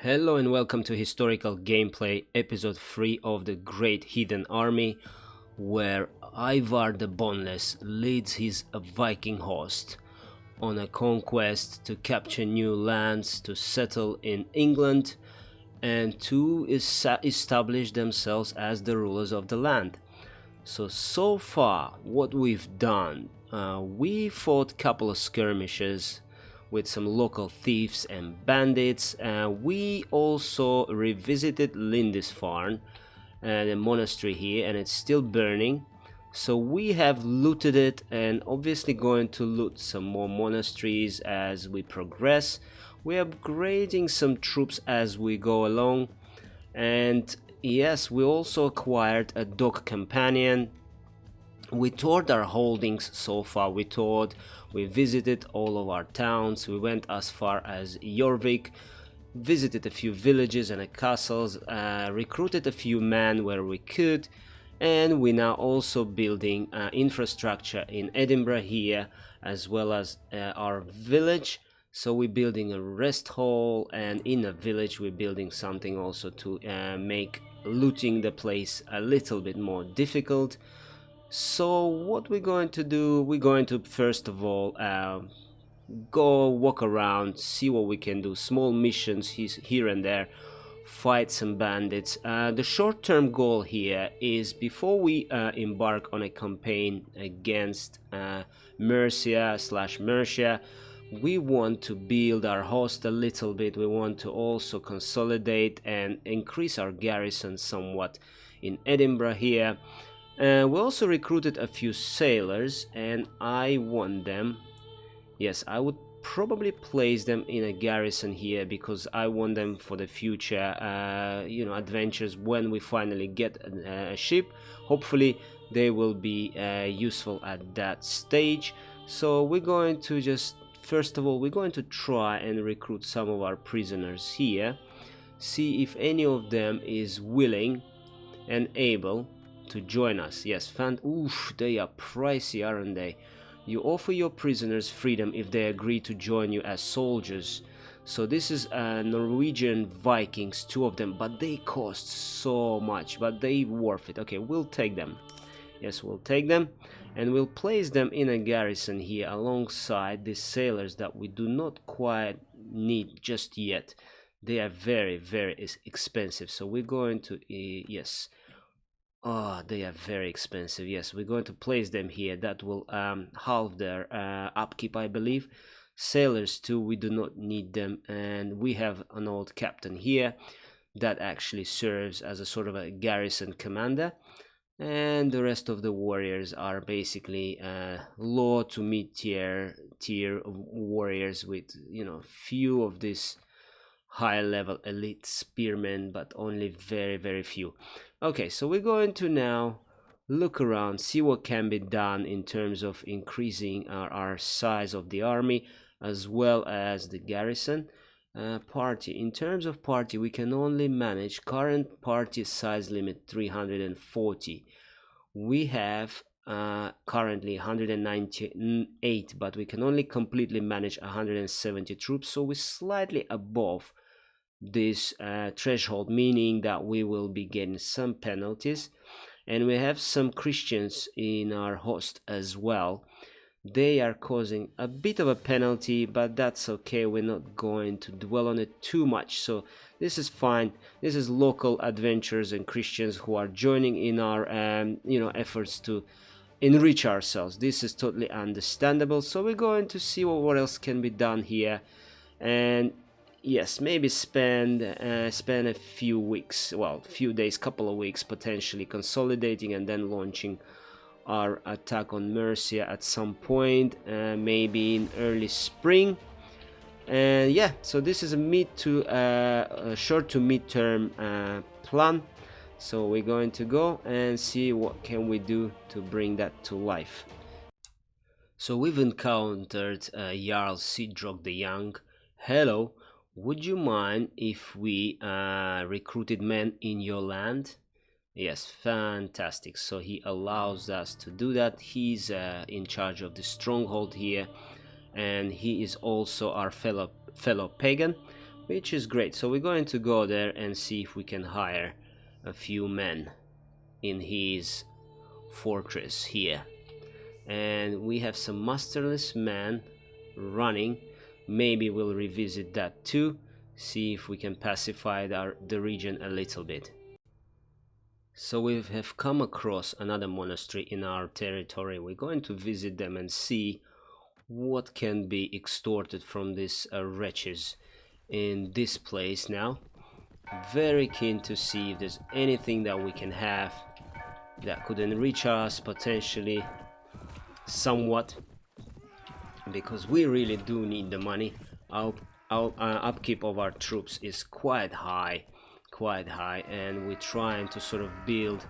Hello and welcome to Historical Gameplay, episode 3 of the Great Heathen Army, where Ivar the Boneless leads his Viking host on a conquest to capture new lands, to settle in England, and to establish themselves as the rulers of the land. So far, what we've done, we fought a couple of skirmishes with some local thieves and bandits. We also revisited Lindisfarne, the monastery here, and it's still burning. So we have looted it, and obviously going to loot some more monasteries as we progress. We're upgrading some troops as we go along, and yes, we also acquired a dog companion. We toured our holdings so far. We visited all of our towns. We went as far as Jorvik, visited a few villages and castles, recruited a few men where we could, and we now also building infrastructure in Edinburgh here, as well as our village. So we're building a rest hall, and in a village we're building something also to make looting the place a little bit more difficult. So what we're going to do, we're going to first of all go walk around, see what we can do, small missions here and there, fight some bandits. The short-term goal here is, before we embark on a campaign against Mercia, we want to build our host a little bit. We want to also consolidate and increase our garrison somewhat in Edinburgh here. We also recruited a few sailors, and I want them. Yes, I would probably place them in a garrison here because I want them for the future, adventures when we finally get a ship. Hopefully, they will be useful at that stage. So we're going to just, first of all, we're going to try and recruit some of our prisoners here. See if any of them is willing and able to join us. Yes, oof, they are pricey, aren't they? You offer your prisoners freedom if they agree to join you as soldiers. So this is Norwegian Vikings, two of them, but they cost so much, but they worth it. Okay, we'll take them. Yes, we'll take them, and we'll place them in a garrison here alongside these sailors that we do not quite need just yet. They are very, very expensive. So we're going to, yes. Oh, they are very expensive. Yes, we're going to place them here. That will halve their upkeep, I believe. Sailors too, we do not need them, and we have an old captain here that actually serves as a sort of a garrison commander, and the rest of the warriors are basically low to mid tier warriors with few of these high level elite spearmen, but only very few. Okay, so we're going to now look around, see what can be done in terms of increasing our size of the army as well as the garrison. Party, in terms of party, we can only manage current party size limit 340. We have currently 198, but we can only completely manage 170 troops, so we're slightly above this threshold, meaning that we will be getting some penalties. And we have some Christians in our host as well. They are causing a bit of a penalty, but that's okay. We're not going to dwell on it too much, so this is fine. This is local adventurers and Christians who are joining in our efforts to enrich ourselves. This is totally understandable. So we're going to see what else can be done here, and yes, maybe spend a few weeks, well, few days, couple of weeks potentially consolidating, and then launching our attack on Mercia at some point, maybe in early spring. And yeah, so this is a short to mid-term plan. So we're going to go and see what can we do to bring that to life. So we've encountered Jarl Sidrog the Young. Hello, would you mind if we recruited men in your land? Yes, fantastic. So he allows us to do that. He's in charge of the stronghold here, and he is also our fellow pagan. which is great. So we're going to go there and see if we can hire a few men in his fortress here. And we have some masterless men running. Maybe we'll revisit that too, see if we can pacify the region a little bit. So we have come across another monastery in our territory. We're going to visit them and see what can be extorted from these wretches in this place now. Very keen to see if there's anything that we can have that could enrich us potentially somewhat, because we really do need the money. Our upkeep of our troops is quite high, and we're trying to sort of build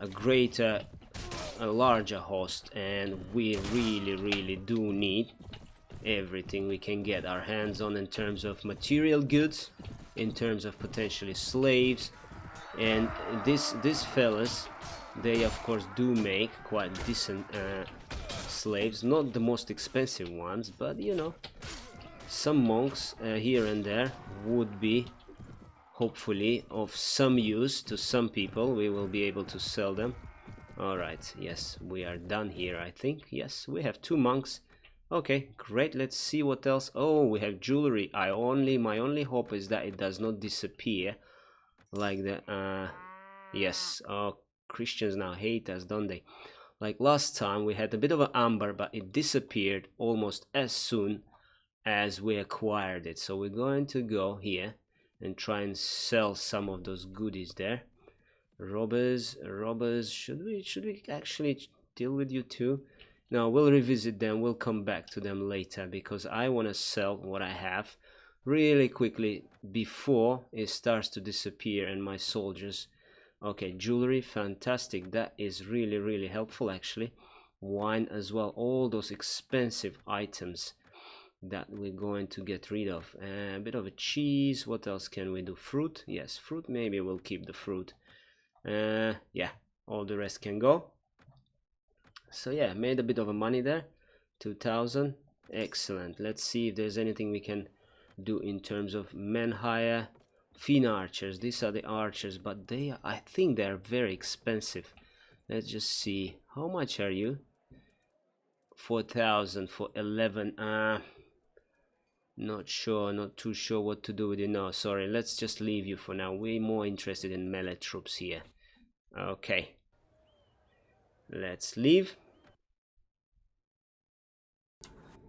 a larger host, and we really do need everything we can get our hands on in terms of material goods, in terms of potentially slaves. And these fellas, they of course do make quite decent slaves, not the most expensive ones, but you know, some monks here and there would be hopefully of some use to some people. We will be able to sell them. All right, yes, we are done here, I think. Yes, we have 2 monks. Okay, great. Let's see what else. Oh, we have jewelry. My only hope is that it does not disappear like the yes. Oh, Christians now hate us, don't they? Like last time we had a bit of an amber, but it disappeared almost as soon as we acquired it. So we're going to go here and try and sell some of those goodies there. Robbers, should we actually deal with you too? No, we'll revisit them, we'll come back to them later, because I want to sell what I have really quickly before it starts to disappear and my soldiers. Okay, jewelry, fantastic, that is really helpful actually. Wine as well, all those expensive items that we're going to get rid of. A bit of a cheese. What else can we do? Fruit, yes, fruit. Maybe we'll keep the fruit. Yeah, all the rest can go. So yeah, made a bit of a money there. 2,000, excellent. Let's see if there's anything we can do in terms of men hire. Fin archers, these are the archers, but I think they're very expensive. Let's just see, how much are you? 4,000 for 11. Not too sure what to do with you. No, sorry, let's just leave you for now. We're more interested in melee troops here. Okay, let's leave.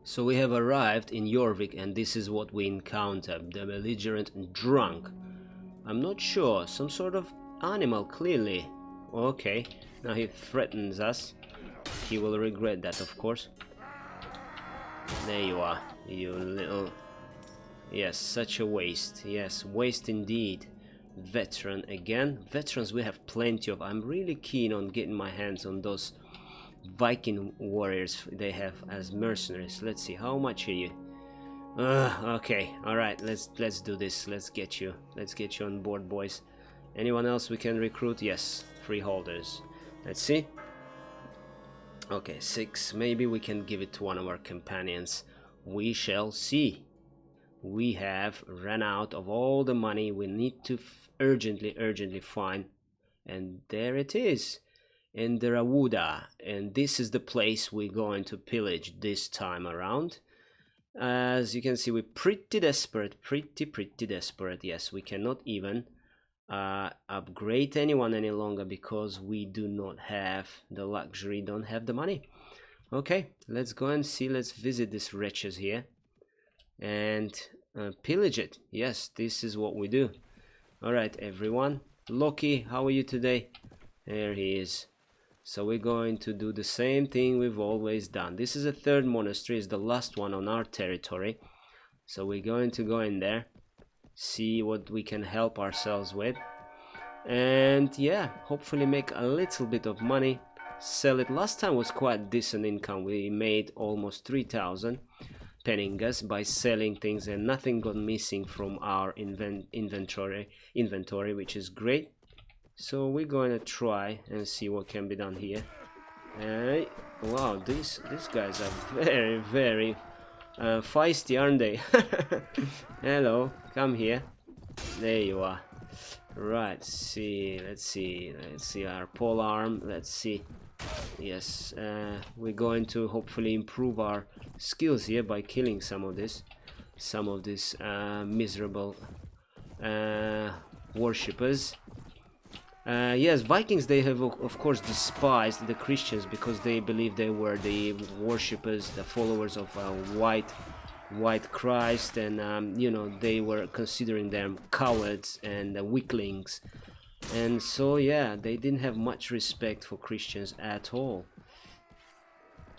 So we have arrived in Jorvik, and this is what we encounter: the belligerent drunk. I'm not sure, some sort of animal, clearly. Okay, now he threatens us. He will regret that, of course. There you are, you little... Yes, such a waste. Yes, waste indeed. Veteran again. Veterans we have plenty of. I'm really keen on getting my hands on those Viking warriors they have as mercenaries. Let's see, how much are you? Okay, alright, let's do this. Let's get you on board, boys. Anyone else we can recruit? Yes, freeholders. Let's see. Okay, 6. Maybe we can give it to one of our companions. We shall see. We have run out of all the money we need to urgently find. And there it is, in the Rawuda. And this is the place we're going to pillage this time around. As you can see, we're pretty desperate, pretty desperate. Yes, we cannot even upgrade anyone any longer because we do not have the luxury, don't have the money. Okay, let's go and see. Let's visit these wretches here and pillage it. Yes, this is what we do. All right, everyone. Loki, how are you today? There he is. So we're going to do the same thing we've always done. This is a 3rd monastery, is the last one on our territory. So we're going to go in there, see what we can help ourselves with, and yeah, hopefully make a little bit of money, sell it. Last time was quite decent income. We made almost 3,000 penningas by selling things, and nothing got missing from our inventory, which is great. So we're going to try and see what can be done here. Wow, these guys are very Feisty, aren't they? Hello, come here. There you are. Right, let's see our pole arm. Let's see. Yes, we're going to hopefully improve our skills here by killing some of these miserable worshippers. Yes, Vikings, they have of course despised the Christians because they believed they were the worshippers, the followers of white Christ, and you know, they were considering them cowards and weaklings, and so yeah, they didn't have much respect for Christians at all.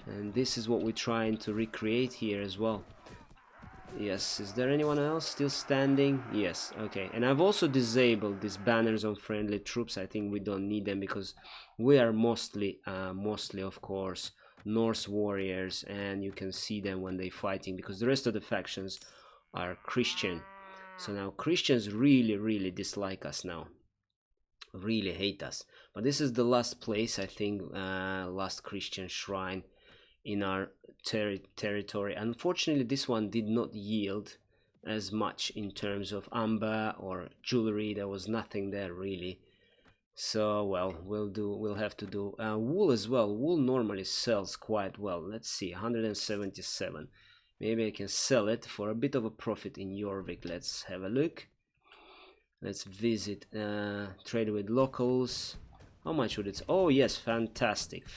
And this is what we're trying to recreate here as well. Yes, is there anyone else still standing? Yes, okay. And I've also disabled these banners on friendly troops. I think we don't need them because we are mostly of course Norse warriors, and you can see them when they're fighting because the rest of the factions are Christian. So now Christians really dislike us now, really hate us. But this is the last place, I think, last Christian shrine in our territory. Unfortunately, this one did not yield as much in terms of amber or jewelry. There was nothing there really. So well, we'll have to do wool as well. Wool normally sells quite well. Let's see, 177. Maybe I can sell it for a bit of a profit in Jorvik. Let's have a look. Let's visit, trade with locals. How much would it? Oh yes, fantastic.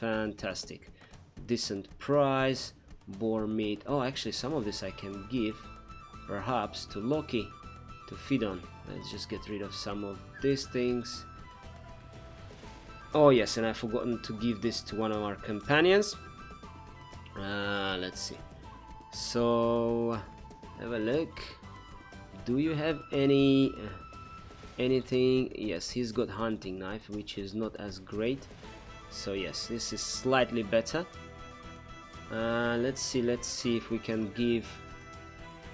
Decent price. Boar meat. Oh, actually some of this I can give perhaps to Loki to feed on. Let's just get rid of some of these things. Oh yes, and I've forgotten to give this to one of our companions. Let's see. So have a look. Do you have anything? Yes, he's got hunting knife, which is not as great. So yes, this is slightly better. Let's see if we can give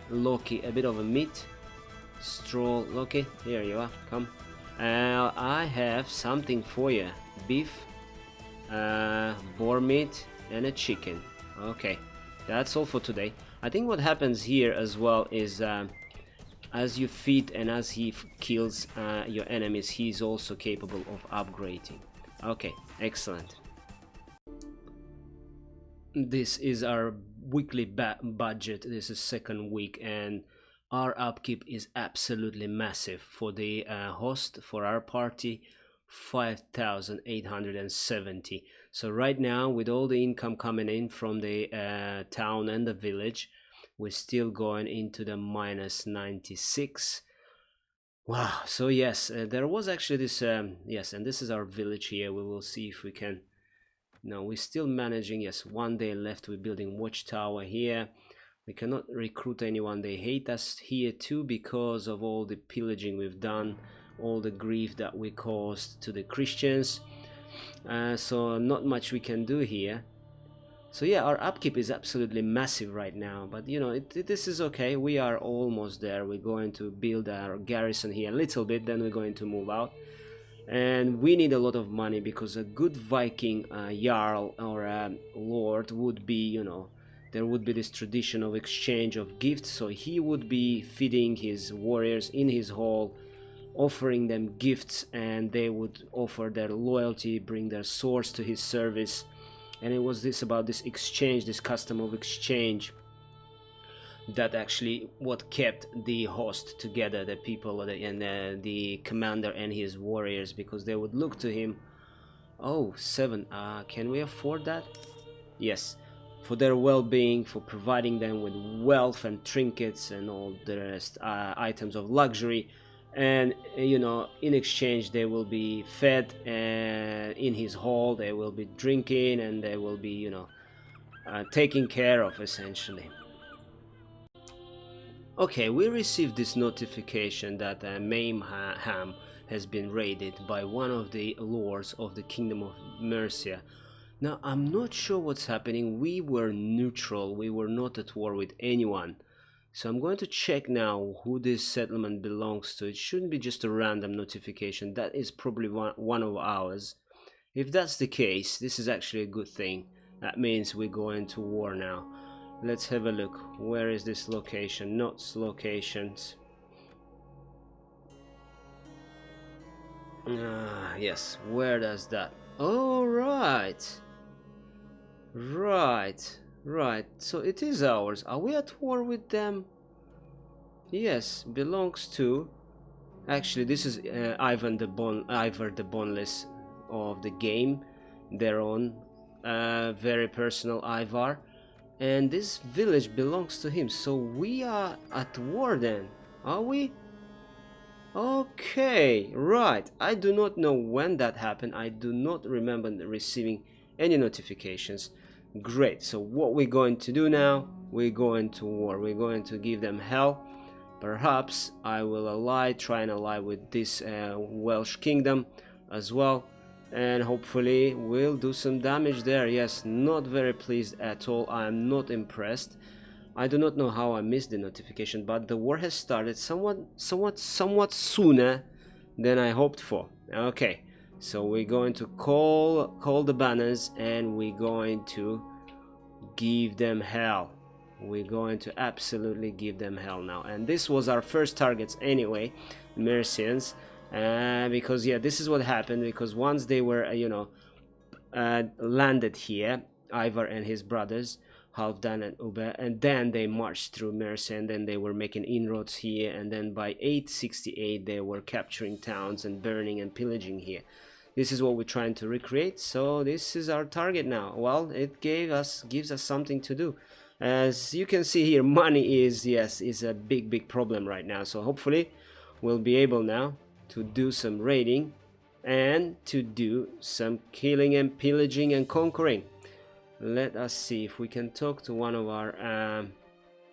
Loki a bit of a meat. Stroll, Loki, here you are, come. I have something for you. Beef, boar meat, and a chicken. Okay, that's all for today. I think what happens here as well is as you feed and as he kills your enemies, he's also capable of upgrading. Okay, excellent. This is our weekly budget. This is second week, and our upkeep is absolutely massive. For the host, for our party, 5,870. So right now, with all the income coming in from the town and the village, we're still going into the minus 96. Wow. So yes, there was actually this yes, and this is our village here. We will see if we can. No, we're still managing. Yes, 1 day left. We're building watchtower here. We cannot recruit anyone. They hate us here too because of all the pillaging we've done, all the grief that we caused to the Christians. So not much we can do here. So yeah, our upkeep is absolutely massive right now, but you know, this is okay. We are almost there. We're going to build our garrison here a little bit, then we're going to move out. And we need a lot of money because a good Viking jarl or lord would be, you know, there would be this tradition of exchange of gifts. So he would be feeding his warriors in his hall, offering them gifts, and they would offer their loyalty, bring their swords to his service. And it was about this exchange, this custom of exchange, that actually what kept the host together, the people and the commander and his warriors, because they would look to him. Oh, 7. Can we afford that? Yes, for their well-being, for providing them with wealth and trinkets and all the rest, items of luxury. And you know, in exchange they will be fed in his hall, they will be drinking, and they will be, you know, taken care of essentially. Okay, we received this notification that Mayhem has been raided by one of the lords of the Kingdom of Mercia. Now, I'm not sure what's happening. We were neutral, we were not at war with anyone. So I'm going to check now who this settlement belongs to. It shouldn't be just a random notification. That is probably one of ours. If that's the case, this is actually a good thing. That means we're going to war now. Let's have a look. Where is this location? Notes, locations. Yes, where does that? Oh, right. Right. So it is ours. Are we at war with them? Yes, belongs to. Actually, this is Ivar the Boneless of the game. Their own, very personal Ivar. And this village belongs to him. So we are at war then, are we? Okay, right. I do not know when that happened. I do not remember receiving any notifications. Great. So what we're going to do now, we're going to war. We're going to give them hell. Perhaps I will try and ally with this Welsh kingdom as well. And hopefully we'll do some damage there. Yes, not very pleased at all. I am not impressed. I do not know how I missed the notification, but the war has started somewhat sooner than I hoped for. Okay, so we're going to call the banners and we're going to give them hell. We're going to absolutely give them hell now. And this was our first targets anyway, Mercians, because yeah, this is what happened. Because once they were landed here, Ivar and his brothers, Halfdan and Ube, and then they marched through Mercia, and then they were making inroads here, and then by 868 they were capturing towns and burning and pillaging here. This is what we're trying to recreate, so this is our target now. Well, it gives us something to do. As you can see here, money is a big problem right now, so hopefully we'll be able now to do some raiding and to do some killing and pillaging and conquering. Let us see if we can talk to one of our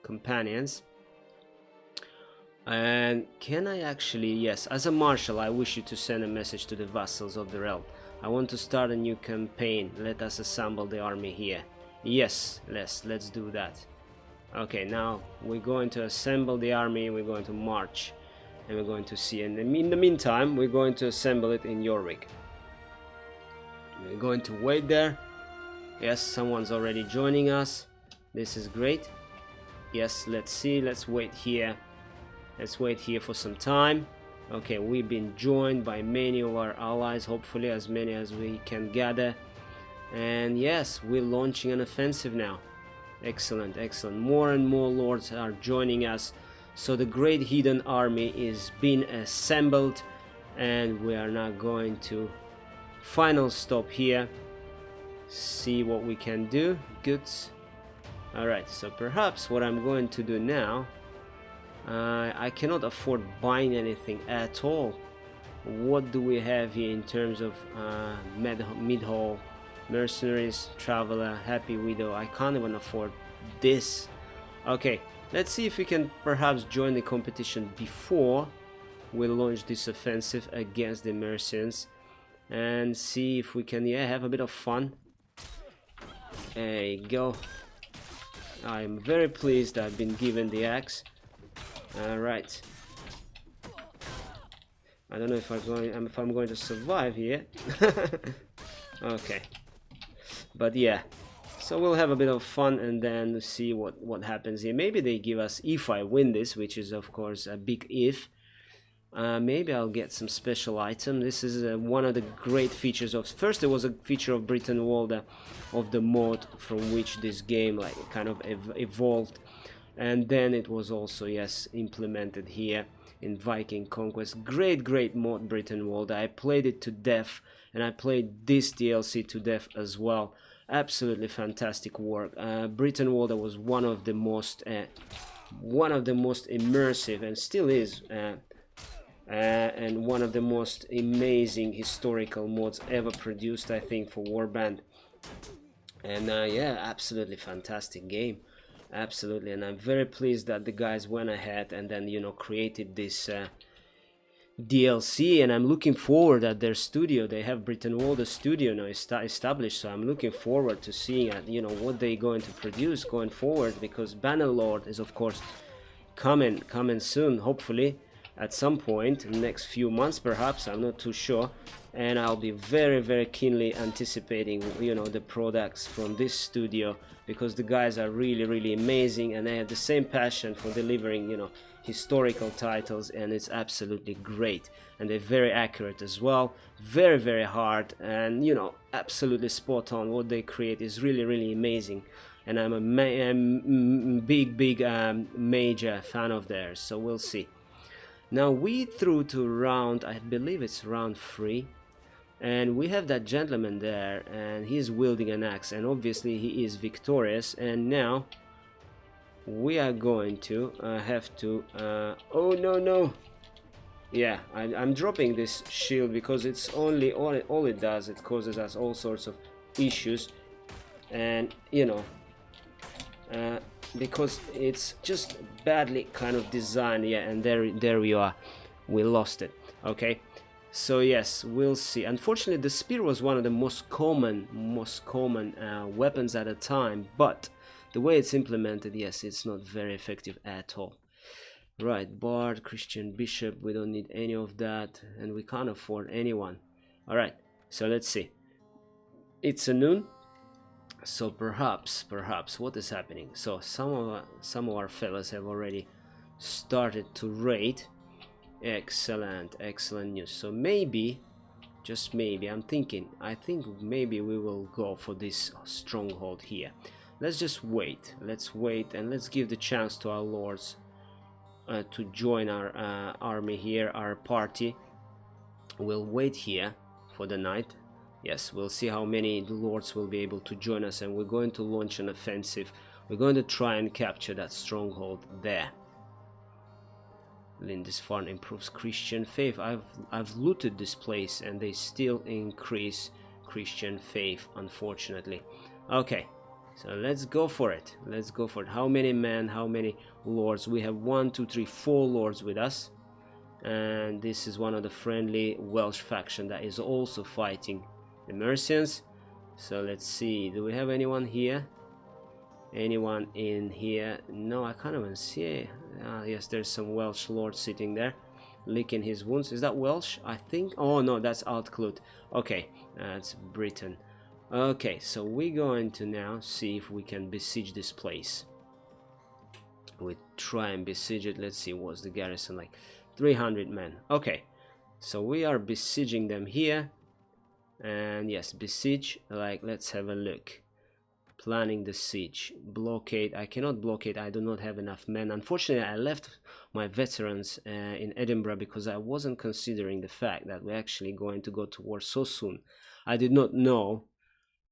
companions. And can I actually, yes, as a marshal, I wish you to send a message to the vassals of the realm. I want to start a new campaign. Let us assemble the army here. Yes, let's do that. Okay, now we're going to assemble the army. We're going to march, and we're going to see. And in the meantime, we're going to assemble it in Jorvik. We're going to wait there. Yes, someone's already joining us. This is great. Yes, let's see. Let's wait here. Let's wait here for some time. Okay, we've been joined by many of our allies. Hopefully as many as we can gather. And yes, we're launching an offensive now. Excellent. More and more lords are joining us. So the Great Heathen Army is being assembled. And we are now going to final stop here. See what we can do. Good. Alright, so perhaps what I'm going to do now, I cannot afford buying anything at all. What do we have here in terms of mid-haul, mercenaries, traveler, happy widow? I can't even afford this. Okay, let's see if we can perhaps join the competition before we launch this offensive against the Mercians, and see if we can have a bit of fun. There you go. I'm very pleased I've been given the axe. Alright. I don't know if I'm going to survive here. Okay. But yeah. So we'll have a bit of fun and then see what happens here. Maybe they give us, if I win this, which is of course a big if, maybe I'll get some special item. This is one of the great features of... First there was a feature of Britain Walder, of the mod from which this game like kind of evolved. And then it was also, yes, implemented here in Viking Conquest. Great mod, Britain Walder. I played it to death, and I played this DLC to death as well. Absolutely fantastic work. Britain Walder was one of the most immersive, and still is, and one of the most amazing historical mods ever produced, I think, for warband. And yeah, absolutely fantastic game. Absolutely, and I'm very pleased that the guys went ahead and then, you know, created this DLC, and I'm looking forward at their studio. They have Britain Walder studio now established, so I'm looking forward to seeing you know, what they're going to produce going forward, because Bannerlord is of course coming soon, hopefully at some point in the next few months perhaps. I'm not too sure, and I'll be very keenly anticipating, you know, the products from this studio, because the guys are really amazing, and they have the same passion for delivering, you know, historical titles, and it's absolutely great. And they're very accurate as well, very hard, and you know, absolutely spot on. What they create is really amazing, and I'm a big major fan of theirs. So we'll see. Now we through to round, I believe it's round 3, and we have that gentleman there, and he's wielding an axe, and obviously he is victorious. And now we are going to have to oh no, yeah, I'm dropping this shield because it's only all it does, it causes us all sorts of issues, and you know, because it's just badly kind of designed. Yeah, and there we are, we lost it. Okay, so yes, we'll see. Unfortunately, the spear was one of the most common weapons at the time, but the way it's implemented, yes, it's not very effective at all. Right, Bard, Christian Bishop, we don't need any of that, and we can't afford anyone. Alright, so let's see. It's a noon, so perhaps what is happening? So some of our fellas have already started to raid. Excellent news. So maybe, just maybe, I think maybe we will go for this stronghold here. Let's just wait. Let's wait, and let's give the chance to our lords to join our army here, our party. We'll wait here for the night. Yes, we'll see how many lords will be able to join us, and we're going to launch an offensive. We're going to try and capture that stronghold there. Lindisfarne improves Christian faith. I've looted this place, and they still increase Christian faith, unfortunately. Okay, so let's go for it. Let's go for it. How many men? How many lords? We have 1, 2, 3, 4 lords with us, and this is one of the friendly Welsh faction that is also fighting the Mercians. So let's see. Do we have anyone here? Anyone in here? No, I can't even see. Yes, there's some Welsh lord sitting there, licking his wounds. Is that Welsh? I think. Oh no, that's Outclut. Okay, that's Britain. Okay, so we're going to now see if we can besiege this place. We try and besiege it. Let's see, what's the garrison like? 300 men. Okay, so we are besieging them here. And yes, besiege, like, let's have a look. Planning the siege. Blockade. I cannot blockade. I do not have enough men. Unfortunately, I left my veterans in Edinburgh because I wasn't considering the fact that we're actually going to go to war so soon. I did not know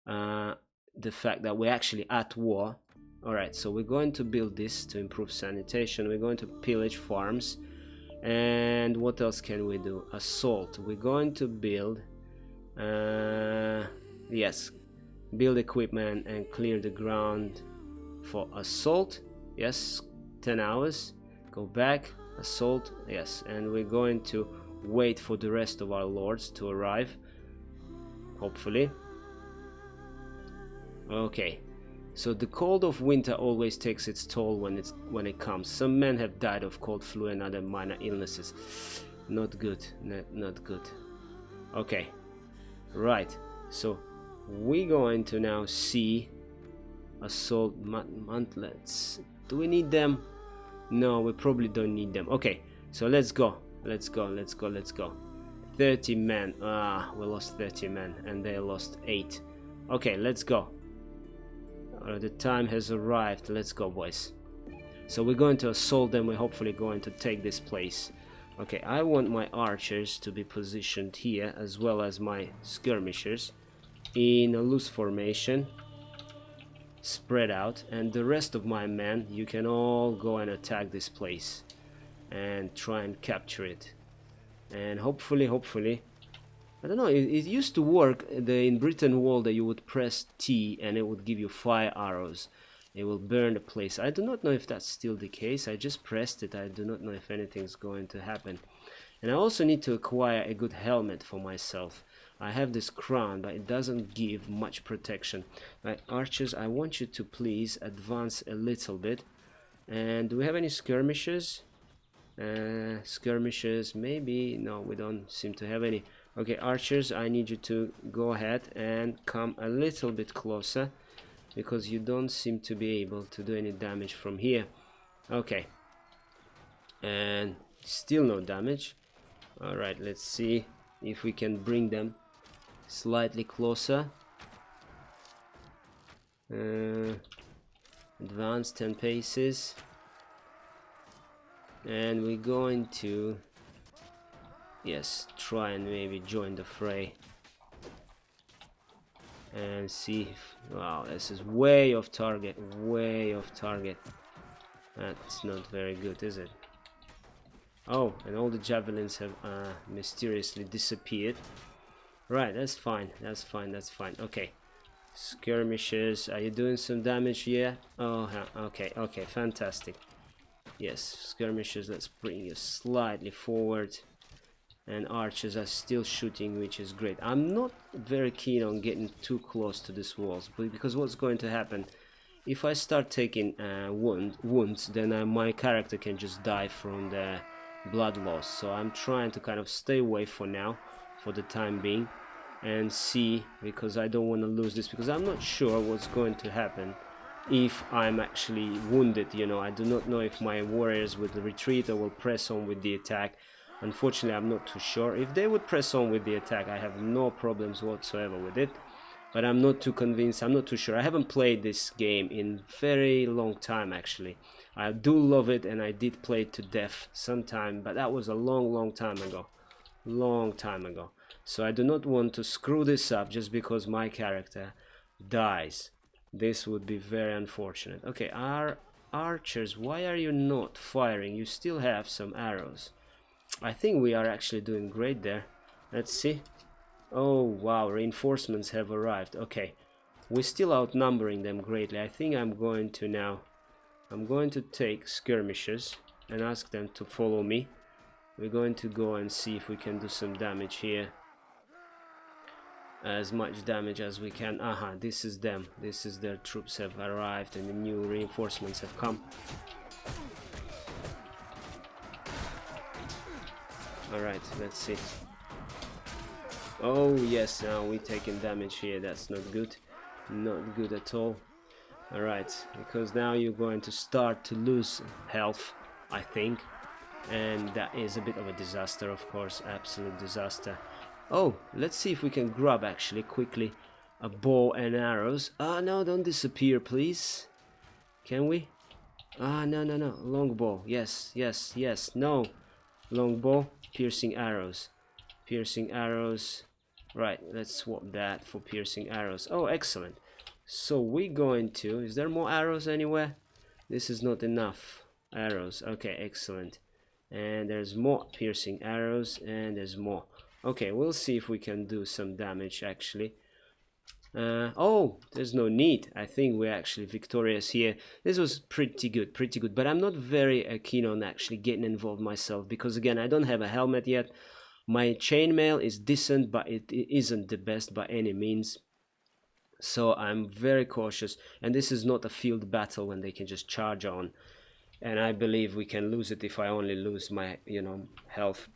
the fact that we're actually at war. Alright, so we're going to build this to improve sanitation. We're going to pillage farms. And what else can we do? Assault. We're going to build yes, build equipment and clear the ground for assault. Yes, 10 hours. Go back, assault. Yes, and we're going to wait for the rest of our lords to arrive, hopefully. Okay, so the cold of winter always takes its toll when it comes. Some men have died of cold, flu, and other minor illnesses. Not good, not good. Okay, right, so we're going to now see assault mantlets. Do we need them? No, we probably don't need them. Okay, so let's go. 30 men. We lost 30 men, and they lost 8. Okay, let's go. The time has arrived. Let's go, boys. So we're going to assault them. We're hopefully going to take this place. Okay, I want my archers to be positioned here, as well as my skirmishers, in a loose formation, spread out, and the rest of my men, you can all go and attack this place and try and capture it. And hopefully, I don't know, it used to work in Britain Wall that you would press T and it would give you fire arrows. It will burn the place. I do not know if that's still the case. I just pressed it. I do not know if anything's going to happen. And I also need to acquire a good helmet for myself. I have this crown, but it doesn't give much protection. Right, archers, I want you to please advance a little bit. And do we have any skirmishers? Skirmishers, maybe. No, we don't seem to have any. Okay, archers, I need you to go ahead and come a little bit closer, because you don't seem to be able to do any damage from here. Okay, and still no damage. All right, let's see if we can bring them slightly closer. Advance 10 paces, and we're going to, yes, try and maybe join the fray and see if, wow, this is way off target, way off target. That's not very good, is it? Oh, and all the javelins have mysteriously disappeared. Right, that's fine, that's fine, that's fine. Okay, skirmishes, are you doing some damage here? Oh, okay, okay, fantastic. Yes, skirmishes, let's bring you slightly forward. And archers are still shooting, which is great. I'm not very keen on getting too close to these walls, but because what's going to happen if I start taking wounds, then my character can just die from the blood loss. So I'm trying to kind of stay away for now, for the time being, and see, because I don't want to lose this, because I'm not sure what's going to happen if I'm actually wounded. You know, I do not know if my warriors will retreat or will press on with the attack. Unfortunately, I'm not too sure. If they would press on with the attack, I have no problems whatsoever with it. But I'm not too convinced, I'm not too sure. I haven't played this game in very long time, actually. I do love it, and I did play it to death sometime, but that was a long time ago. Long time ago. So I do not want to screw this up just because my character dies. This would be very unfortunate. Okay, our archers, why are you not firing? You still have some arrows. I think we are actually doing great there. Let's see. Oh wow, reinforcements have arrived. Okay, we're still outnumbering them greatly. I think I'm going to take skirmishers and ask them to follow me. We're going to go and see if we can do some damage here. As much damage as we can. Aha, this is them. This is their troops have arrived and the new reinforcements have come. Alright, let's see. Oh yes, now we're taking damage here. That's not good. Not good at all. Alright, because now you're going to start to lose health, I think. And that is a bit of a disaster, of course. Absolute disaster. Oh, let's see if we can grab actually quickly a bow and arrows. Ah, no, don't disappear, please. Can we? Ah, no. Longbow. Yes. No. Longbow. Piercing arrows. Piercing arrows. Right, let's swap that for piercing arrows. Oh, excellent. So we're going to... Is there more arrows anywhere? This is not enough arrows. Okay, excellent. And there's more piercing arrows, and there's more. Okay, we'll see if we can do some damage, actually. Oh, there's no need. I think we're actually victorious here. This was pretty good. But I'm not very keen on actually getting involved myself, because, again, I don't have a helmet yet. My chainmail is decent, but it isn't the best by any means. So I'm very cautious, and this is not a field battle when they can just charge on. And I believe we can lose it if I only lose my, health.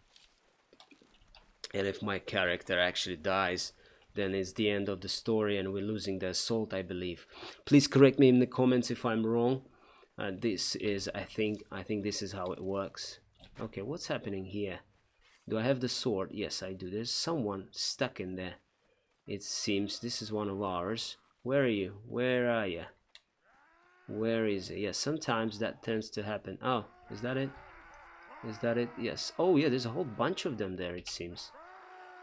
And if my character actually dies, then it's the end of the story and we're losing the assault, I believe. Please correct me in the comments if I'm wrong. This is, I think this is how it works. Okay, what's happening here? Do I have the sword? Yes, I do. There's someone stuck in there. It seems this is one of ours. Where are you? Where are you? Where is it? Yes, sometimes that tends to happen. Oh, is that it? Is that it? Yes. Oh, yeah, there's a whole bunch of them there, it seems.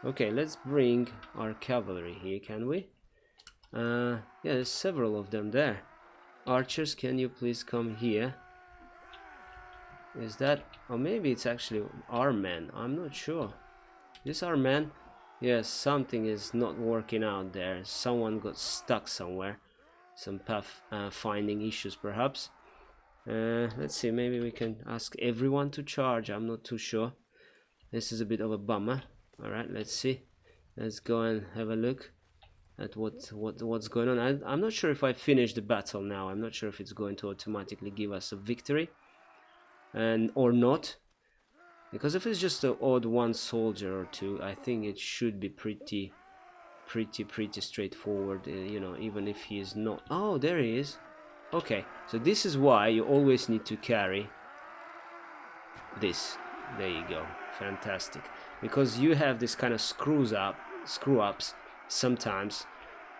Okay, let's bring our cavalry here, can we? Yeah, there's several of them there. Archers, can you please come here? Is that... or maybe it's actually our men. I'm not sure. Is this our men? Yes, something is not working out there. Someone got stuck somewhere. Some path finding issues, perhaps. Let's see, maybe we can ask everyone to charge. I'm not too sure. This is a bit of a bummer. Alright, let's see. Let's go and have a look at what's going on. I'm not sure if I finished the battle now. I'm not sure if it's going to automatically give us a victory or not. Because if it's just an odd one soldier or two, I think it should be pretty straightforward, you know, even if he is not. Oh, there he is. Okay, so this is why you always need to carry this. There you go. Fantastic. Because you have this kind of screw ups sometimes,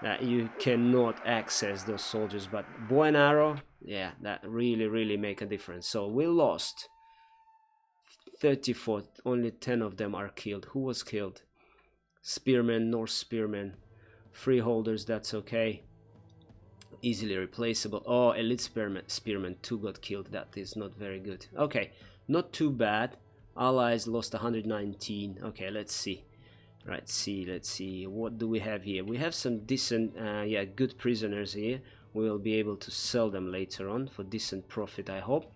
that you cannot access those soldiers. But bow and arrow, yeah, that really make a difference. So we lost 34, only 10 of them are killed. Who was killed? Spearmen, Norse spearmen. Freeholders, that's okay. Easily replaceable. Oh, elite spearmen 2 got killed. That is not very good. Okay, not too bad. Allies lost 119. Okay, let's see. Right, let's see. What do we have here? We have some decent, yeah, good prisoners here. We will be able to sell them later on for decent profit, I hope.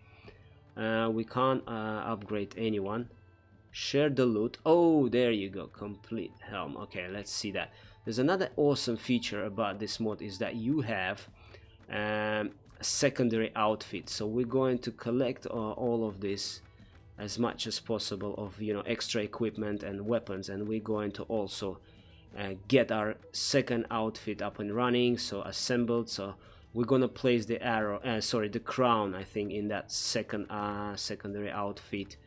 We can't upgrade anyone. Share the loot. Oh, there you go. Complete helm. Okay, let's see that. There's another awesome feature about this mod is that you have a secondary outfit. So we're going to collect all of this as much as possible of, you know, extra equipment and weapons, and we're going to also get our second outfit up and running, so assembled. So we're gonna place the arrow, the crown, I think, in that secondary outfit,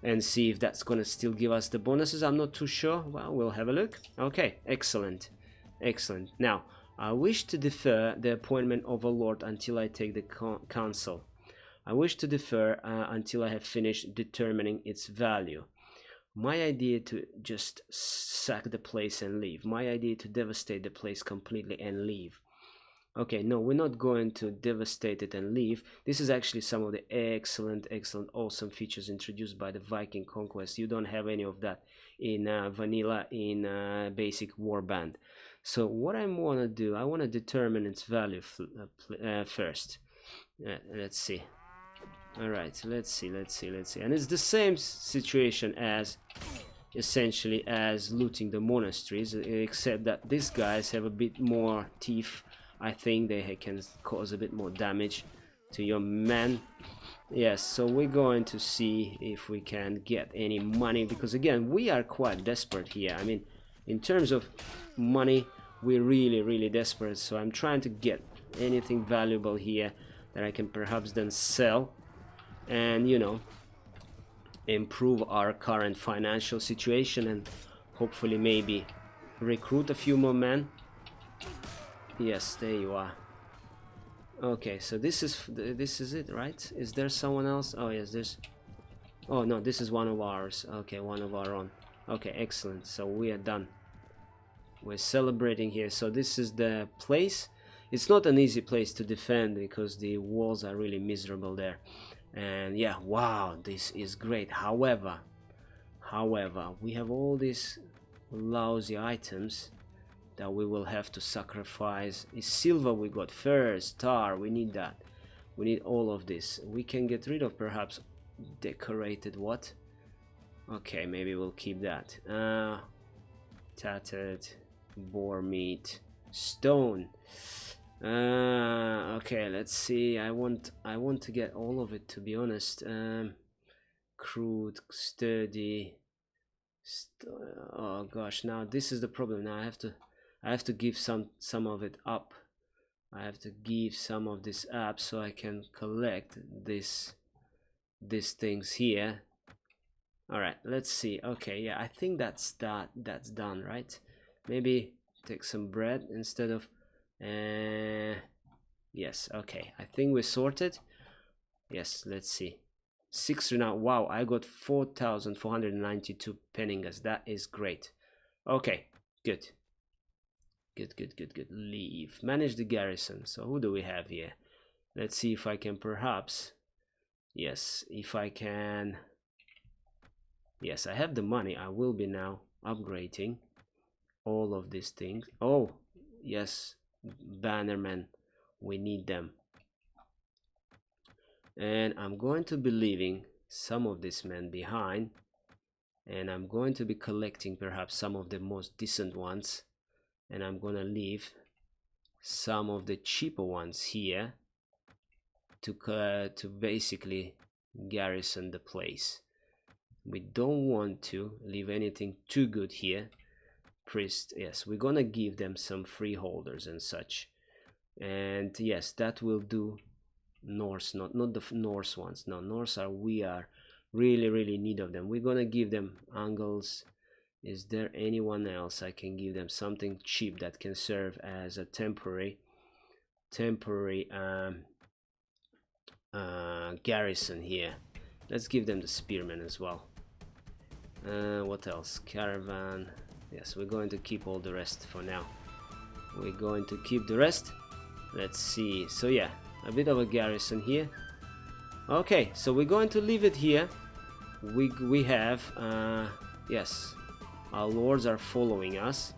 and see if that's gonna still give us the bonuses. I'm not too sure. Well, we'll have a look. Okay, excellent. Now, I wish to defer the appointment of a lord until I take the council. I wish to defer until I have finished determining its value. My idea to just sack the place and leave. My idea to devastate the place completely and leave. Okay, no, we're not going to devastate it and leave. This is actually some of the excellent, awesome features introduced by the Viking Conquest. You don't have any of that in vanilla, in basic warband. So what I want to do, I want to determine its value first. Let's see. All right, let's see. And it's the same situation as essentially as looting the monasteries, except that these guys have a bit more teeth. I think they can cause a bit more damage to your men. Yes, so we're going to see if we can get any money, because again, we are quite desperate here. I mean, in terms of money, we're really desperate. So I'm trying to get anything valuable here that I can perhaps then sell and, you know, improve our current financial situation, and hopefully maybe recruit a few more men. Yes, there you are. Okay, so this is it, right? Is there someone else? Oh yes, there's. Oh no, this is one of ours. Okay, one of our own. Okay, excellent. So we are done. We're celebrating here. So this is the place. It's not an easy place to defend because the walls are really miserable there. And yeah, wow, this is great. However, we have all these lousy items that we will have to sacrifice. Is silver we got first, tar, we need that. We need all of this. We can get rid of perhaps decorated what? Okay, maybe we'll keep that. Tattered, boar meat, stone. Okay, let's see. I want to get all of it, to be honest. Crude, sturdy. Oh gosh, now this is the problem. Now I have to give some of it up. I have to give some of this up so I can collect these things here. All right, let's see. Okay, yeah, I think that's done, right? Maybe take some bread instead of yes, okay, I think we're sorted. Yes, let's see. 6 now. Wow, I got 4,492 penningas. That is great. Okay, good. Leave. Manage the garrison. So who do we have here? Let's see if I can perhaps. Yes, if I can. Yes, I have the money. I will be now upgrading all of these things. Oh, yes, bannermen. We need them. And I'm going to be leaving some of these men behind, and I'm going to be collecting perhaps some of the most decent ones, and I'm gonna leave some of the cheaper ones here to basically garrison the place. We don't want to leave anything too good here. Priest, yes, we're gonna give them some freeholders and such. And yes, that will do. Norse, not the Norse ones. No, Norse are, we are really in need of them. We're gonna give them Angles. Is there anyone else I can give them something cheap that can serve as a temporary garrison here? Let's give them the spearmen as well. What else? Caravan. Yes, we're going to keep all the rest for now. We're going to keep the rest. Let's see. So yeah, a bit of a garrison here. Okay, so we're going to leave it here. We have yes, our lords are following us.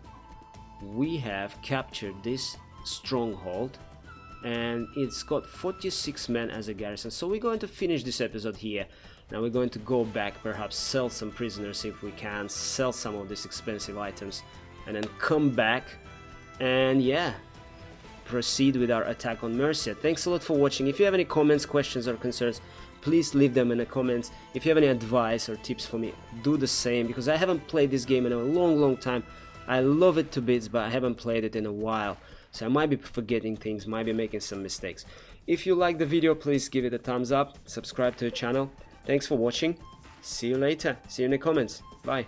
We have captured this stronghold, and it's got 46 men as a garrison. So we're going to finish this episode here. Now we're going to go back, perhaps sell some prisoners if we can, sell some of these expensive items, and then come back and yeah, proceed with our attack on Mercia. Thanks a lot for watching. If you have any comments, questions or concerns, please leave them in the comments. If you have any advice or tips for me, do the same, because I haven't played this game in a long time. I love it to bits, but I haven't played it in a while, so I might be forgetting things, might be making some mistakes. If you like the video, please give it a thumbs up, subscribe to the channel. Thanks for watching. See you later. See you in the comments. Bye.